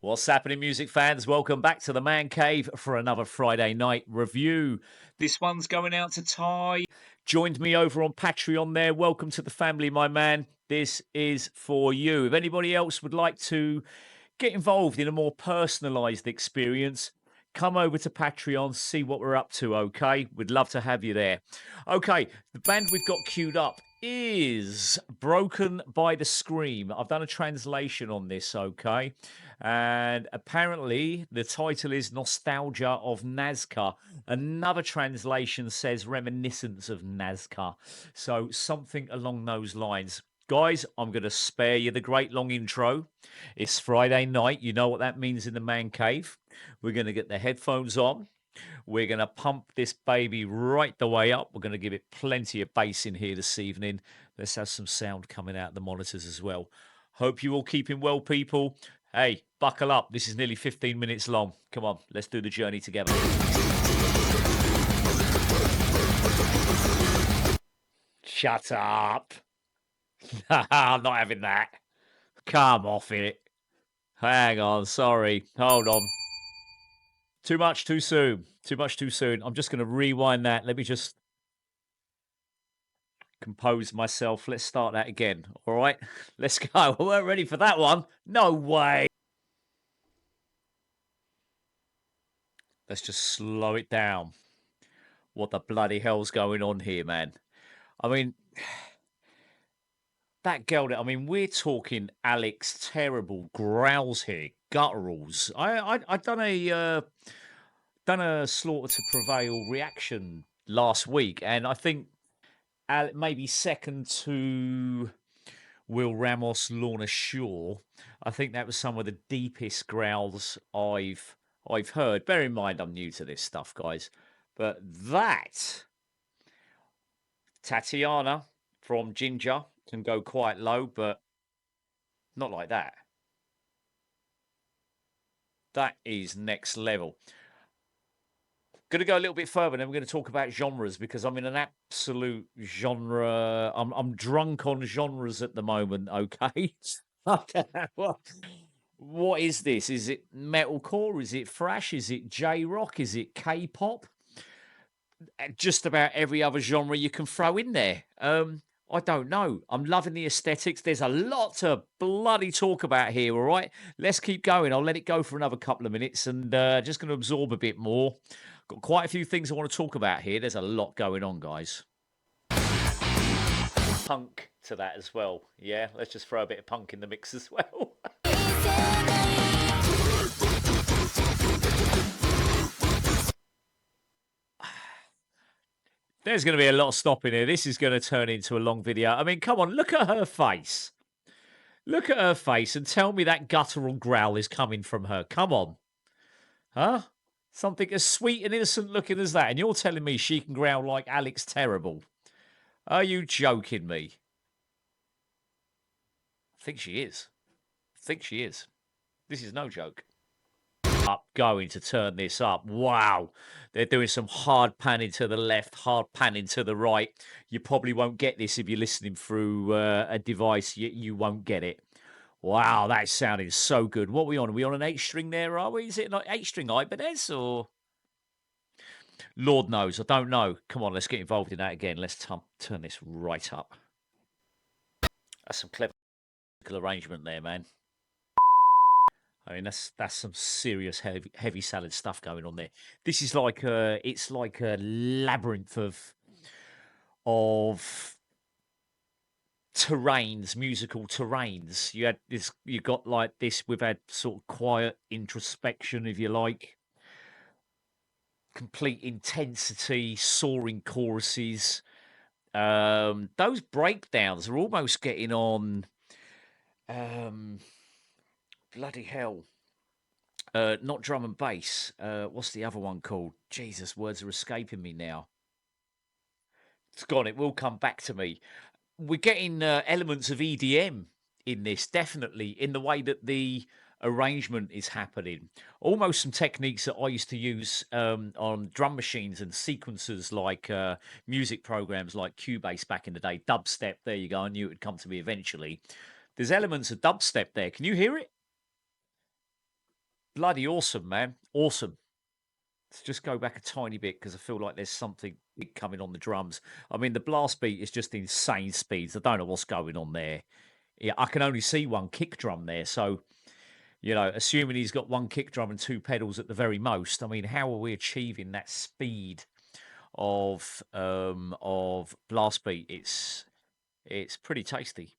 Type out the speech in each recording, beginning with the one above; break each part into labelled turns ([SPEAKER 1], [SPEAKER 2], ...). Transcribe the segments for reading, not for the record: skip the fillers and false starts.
[SPEAKER 1] What's happening, music fans? Welcome back to the Man Cave for another Friday night review. This one's going out to Ty. Joined me over on Patreon there. Welcome to the family, my man. This is for you. If anybody else would like to get involved in a more personalised experience, come over to Patreon, see what we're up to, okay? We'd love to have you there. Okay, the band we've got queued up is Broken by the Scream. I've done a translation on this, okay? And apparently the title is Nostalgia of Nazca. Another translation says Reminiscence of Nazca. So something along those lines. Guys, I'm going to spare you the great long intro. It's Friday night. You know what that means in the man cave. We're going to get the headphones on. We're going to pump this baby right the way up. We're going to give it plenty of bass in here this evening. Let's have some sound coming out of the monitors as well. Hope you all keeping well, people. Hey, buckle up. This is nearly 15 minutes long. Come on, let's do the journey together. Shut up. I'm not having that. Come off it. Hang on, sorry. Hold on. Too much too soon. Too much too soon. I'm just going to rewind that. Let me just compose myself. Let's start that again. All right, let's go. We weren't ready for that one. No way. Let's just slow it down. What the bloody hell's going on here, man? I mean, that girl, I mean, we're talking Alex terrible growls here, gutturals. I done a Slaughter to Prevail reaction last week, and I think maybe second to Will Ramos, Lorna Shore. I think that was some of the deepest growls I've heard. Bear in mind, I'm new to this stuff, guys. But that Tatiana from Ginger can go quite low, but not like that. That is next level. Going to go a little bit further, and then we're going to talk about genres because I'm in an absolute genre. I'm drunk on genres at the moment. Okay, what is this? Is it metalcore? Is it thrash? Is it J-rock? Is it K-pop? Just about every other genre you can throw in there. I don't know. I'm loving the aesthetics. There's a lot to bloody talk about here, all right? Let's keep going. I'll let it go for another couple of minutes and just going to absorb a bit more. Got quite a few things I want to talk about here. There's a lot going on, guys. Punk to that as well. Yeah, let's just throw a bit of punk in the mix as well. There's going to be a lot of stopping here. This is going to turn into a long video. I mean, come on, look at her face. Look at her face and tell me that guttural growl is coming from her. Come on. Huh? Something as sweet and innocent looking as that. And you're telling me she can growl like Alex Terrible. Are you joking me? I think she is. I think she is. This is no joke. Going to turn this up. Wow. They're doing some hard panning to the left, hard panning to the right. You probably won't get this if you're listening through a device. You won't get it. Wow, that's sounding so good. What are we on? Are we on an 8-string there, are we? Is it not 8-string Ibanez or? Lord knows. I don't know. Come on, let's get involved in that again. Let's turn this right up. That's some clever arrangement there, man. I mean, that's some serious heavy salad stuff going on there. This is like it's like a labyrinth of terrains, musical terrains. You had this, you got like this. We've had sort of quiet introspection, if you like, complete intensity, soaring choruses. Those breakdowns are almost getting on. Bloody hell. Not drum and bass. What's the other one called? Jesus, words are escaping me now. It's gone. It will come back to me. We're getting elements of EDM in this, definitely, in the way that the arrangement is happening. Almost some techniques that I used to use on drum machines and sequencers like music programs like Cubase back in the day. Dubstep, there you go. I knew it would come to me eventually. There's elements of dubstep there. Can you hear it? bloody awesome, man. Awesome. Let's just go back a tiny bit because I feel like there's something big coming on the drums. I mean, the blast beat is just insane speeds. I don't know what's going on there. Yeah, I can only see one kick drum there. So, assuming he's got one kick drum and two pedals at the very most, I mean, how are we achieving that speed of blast beat? It's pretty tasty.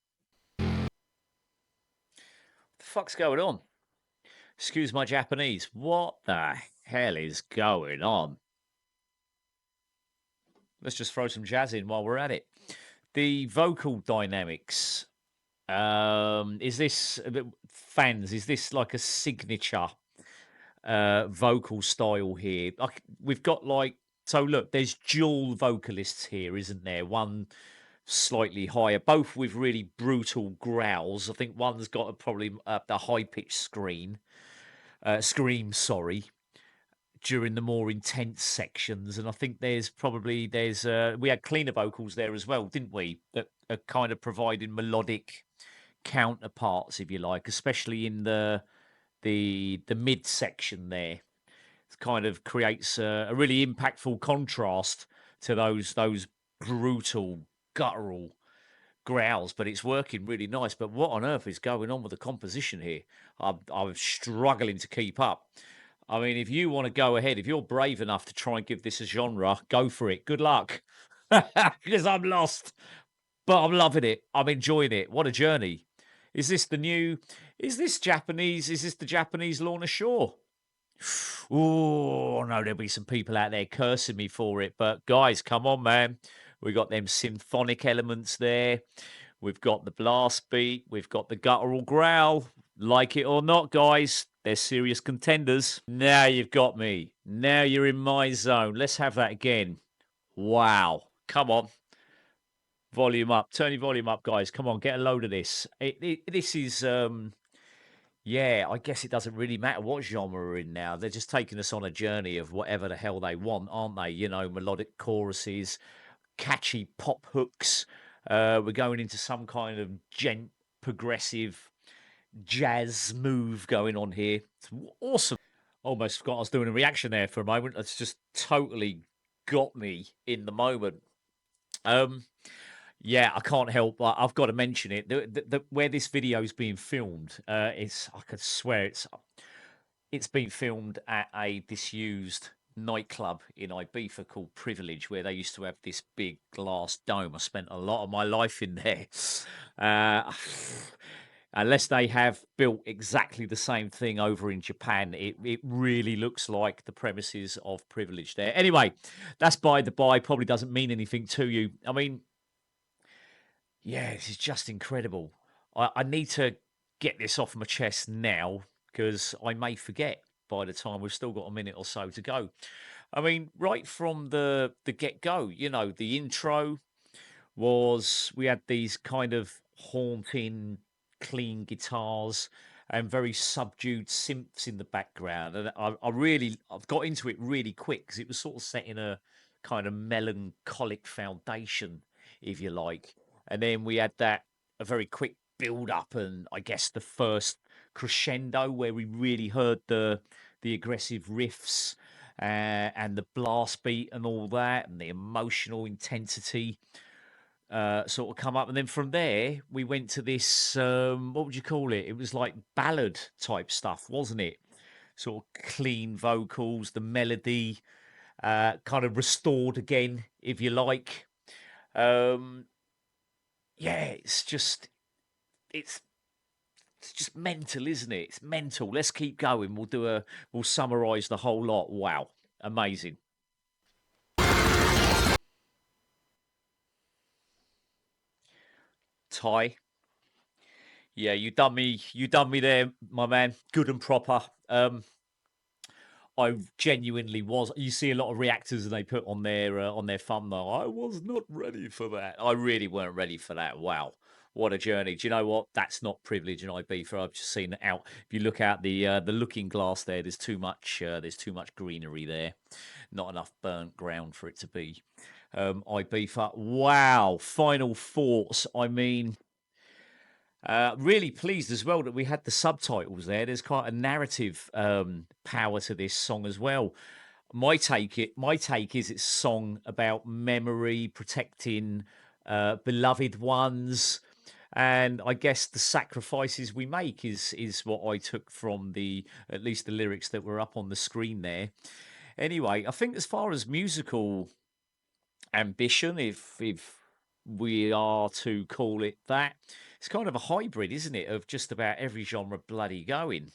[SPEAKER 1] What the fuck's going on? Excuse my Japanese. What the hell is going on? Let's just throw some jazz in while we're at it. The vocal dynamics. Is this fans? Is this like a signature vocal style here? Like we've got so look. There's dual vocalists here, isn't there? One slightly higher, both with really brutal growls. I think one's got probably the high pitched scream. Sorry, during the more intense sections, and I think there's we had cleaner vocals there as well, didn't we? That are kind of providing melodic counterparts, if you like, especially in the mid section there. It kind of creates a really impactful contrast to those brutal guttural growls, but it's working really nice. But what on earth is going on with the composition here? I'm struggling to keep up. I mean, if you want to go ahead, if you're brave enough to try and give this a genre, go for it. Good luck. Because I'm lost. But I'm loving it. I'm enjoying it. What a journey. Is this Japanese? Is this the Japanese Lorna Shore? Oh, no, there'll be some people out there cursing me for it. But guys, come on, man. We got them symphonic elements there. We've got the blast beat. We've got the guttural growl. Like it or not, guys, they're serious contenders. Now you've got me. Now you're in my zone. Let's have that again. Wow. Come on. Volume up. Turn your volume up, guys. Come on, get a load of this. This is, yeah, I guess it doesn't really matter what genre we're in now. They're just taking us on a journey of whatever the hell they want, aren't they? Melodic choruses, catchy pop hooks. We're going into some kind of progressive jazz move going on here. It's awesome. Almost forgot I was doing a reaction there for a moment. It's just totally got me in the moment. Yeah, I can't help. I've got to mention it. Where this video is being filmed, I could swear it's been filmed at a disused nightclub in Ibiza called Privilege, where they used to have this big glass dome. I spent a lot of my life in there. Unless they have built exactly the same thing over in Japan, it really looks like the premises of Privilege there. Anyway, that's by the by. Probably doesn't mean anything to you. I mean, yeah, this is just incredible. I need to get this off my chest now because I may forget by the time we've still got a minute or so to go. I mean, right from the get go, the intro was we had these kind of haunting, clean guitars and very subdued synths in the background, and I've got into it really quick because it was sort of setting a kind of melancholic foundation, if you like. And then we had a very quick build up, and I guess the first crescendo where we really heard the aggressive riffs and the blast beat and all that, and the emotional intensity sort of come up. And then from there, we went to this what would you call it? It was like ballad type stuff, wasn't it? Sort of clean vocals, the melody kind of restored again, if you like. Yeah, it's just mental, isn't it? It's mental. Let's keep going. We'll summarize the whole lot. Wow, amazing. Ty, yeah, you done me there, my man. Good and proper. I genuinely was. You see a lot of reactors and they put on their thumbnail. I was not ready for that. I really weren't ready for that. Wow, what a journey! Do you know what? That's not Privilege in Ibiza. I've just seen it out. If you look out the looking glass there, there's too much. There's too much greenery there. Not enough burnt ground for it to be Ibiza. Wow. Final thoughts. I mean, Really pleased as well that we had the subtitles there. There's quite a narrative power to this song as well. My take is it's a song about memory, protecting beloved ones, and I guess the sacrifices we make is what I took from the at least the lyrics that were up on the screen there. Anyway, I think as far as musical ambition, if we are to call it that, it's kind of a hybrid, isn't it, of just about every genre bloody going.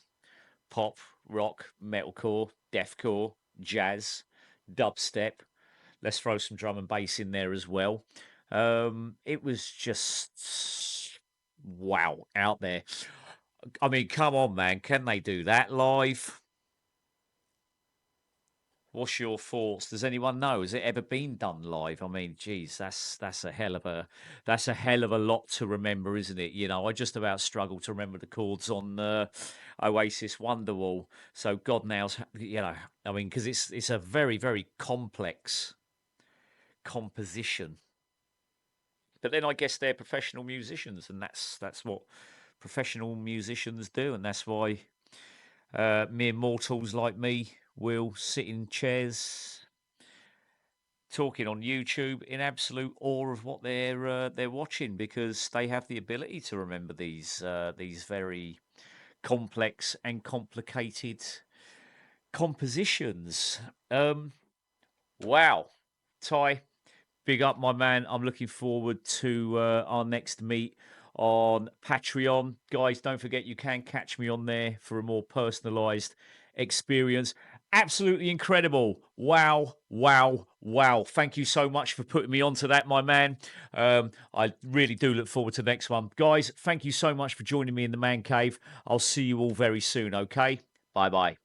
[SPEAKER 1] Pop, rock, metalcore, deathcore, jazz, dubstep. Let's throw some drum and bass in there as well. It was just wow out there. I mean, come on, man, can they do that live? What's your thoughts? Does anyone know? Has it ever been done live? I mean, geez, that's a hell of a lot to remember, isn't it? You know, I just about struggle to remember the chords on Oasis Wonderwall. So God knows, you know, I mean, because it's a very complex composition. But then I guess they're professional musicians, and that's what professional musicians do, and that's why mere mortals like me will sit in chairs talking on YouTube in absolute awe of what they're watching, because they have the ability to remember these very complex and complicated compositions. Wow, Ty, big up, my man. I'm looking forward to our next meet on Patreon. Guys, don't forget you can catch me on there for a more personalized experience. Absolutely incredible. Wow, wow, wow. Thank you so much for putting me onto that, my man. I really do look forward to the next one. Guys, thank you so much for joining me in the Man Cave. I'll see you all very soon, okay? Bye bye.